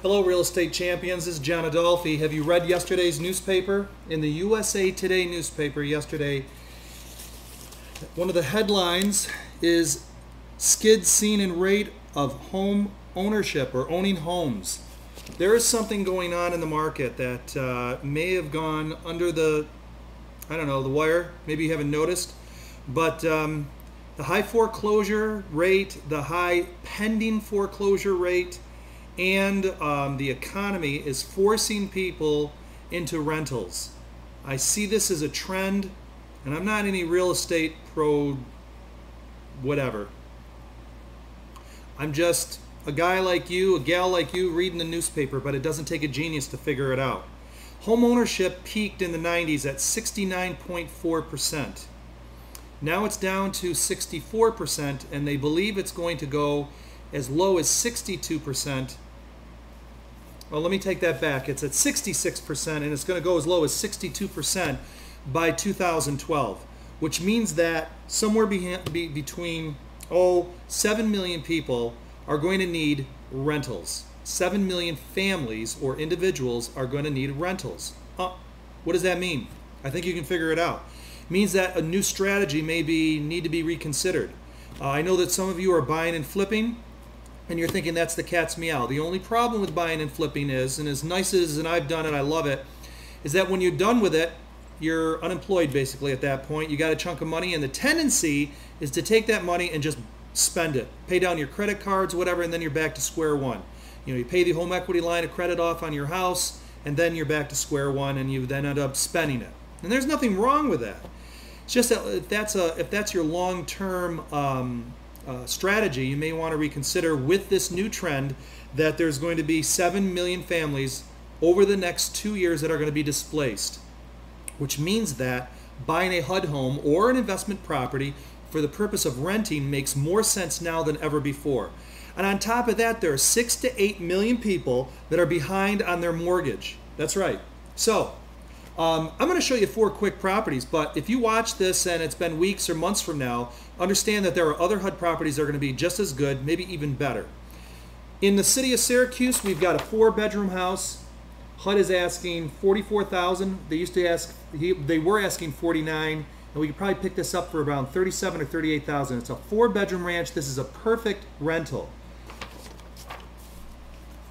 Hello, real estate champions. This is John Adolfi. Have you read yesterday's newspaper? In the USA Today newspaper yesterday, one of the headlines is skid seen in rate of home ownership or owning homes. There is something going on in the market that may have gone under the, the wire. Maybe you haven't noticed. But the high foreclosure rate, the high pending foreclosure rate, and the economy is forcing people into rentals. I see this as a trend, and I'm not any real estate pro whatever. I'm just a guy like you, a gal like you, reading the newspaper, but it doesn't take a genius to figure it out. Home ownership peaked in the 90s at 69.4%. Now it's down to 64%, and they believe it's going to go as low as 62%. Well, let me take that back. It's at 66%, and it's going to go as low as 62% by 2012, which means that somewhere between 7 million people are going to need rentals. 7 million families or individuals are going to need rentals. What does that mean? I think you can figure it out. It means that a new strategy may need to be reconsidered. I know that some of you are buying and flipping, and you're thinking that's the cat's meow. The only problem with buying and flipping is, and as nice as and I've done it, I love it, is that when you're done with it, you're unemployed basically at that point. You got a chunk of money, and the tendency is to take that money and just spend it. Pay down your credit cards, whatever, and then you're back to square one. You pay the home equity line of credit off on your house, and then you're back to square one, and you then end up spending it. And there's nothing wrong with that. It's just that if that's your long-term strategy, you may want to reconsider with this new trend that there's going to be 7 million families over the next 2 years that are going to be displaced, which means that buying a HUD home or an investment property for the purpose of renting makes more sense now than ever before. And on top of that, there are 6 to 8 million people that are behind on their mortgage. That's right. So I'm going to show you 4 quick properties, but if you watch this and it's been weeks or months from now, understand that there are other HUD properties that are going to be just as good, maybe even better. In the city of Syracuse, we've got a 4-bedroom house. HUD is asking $44,000. They were asking $49,000, and we could probably pick this up for around $37,000 or $38,000. It's a 4-bedroom ranch. This is a perfect rental.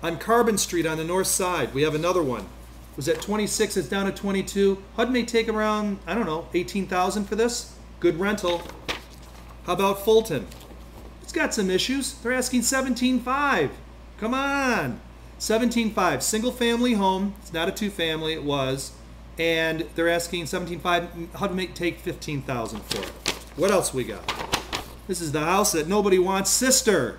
On Carbon Street on the north side, we have another one. It was at 26, it's down to 22. HUD may take around, $18,000 for this. Good rental. How about Fulton? It's got some issues. They're asking $17,500. Come on. $17,500. Single family home. It's not a 2-family, it was. And they're asking $17,500. HUD may take $15,000 for it. What else we got? This is the house that nobody wants, Sister.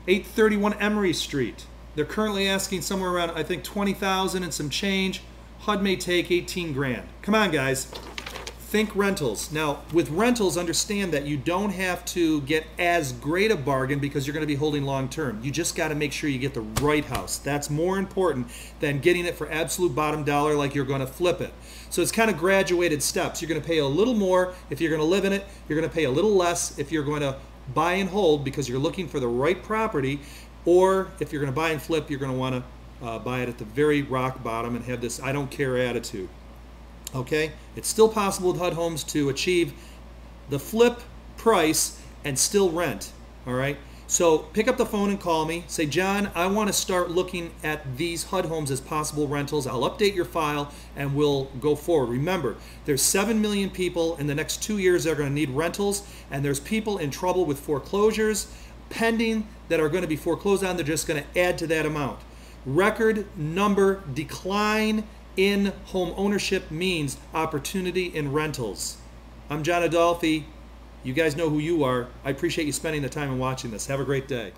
831 Emery Street. They're currently asking somewhere around, I think, $20,000 and some change. HUD may take $18,000. Come on, guys. Think rentals. Now, with rentals, understand that you don't have to get as great a bargain because you're going to be holding long term. You just got to make sure you get the right house. That's more important than getting it for absolute bottom dollar like you're going to flip it. So it's kind of graduated steps. You're going to pay a little more if you're going to live in it. You're going to pay a little less if you're going to buy and hold because you're looking for the right property. Or if you're going to buy and flip, you're going to want to buy it at the very rock bottom and have this I don't care attitude. Okay? It's still possible with HUD Homes to achieve the flip price and still rent. All right? So pick up the phone and call me. Say, John, I want to start looking at these HUD Homes as possible rentals. I'll update your file and we'll go forward. Remember, there's 7 million people in the next 2 years that are going to need rentals, and there's people in trouble with foreclosures pending that are going to be foreclosed on. They're just going to add to that amount. Record number decline in home ownership means opportunity in rentals. I'm John Adolfi. You guys know who you are. I appreciate you spending the time and watching this. Have a great day.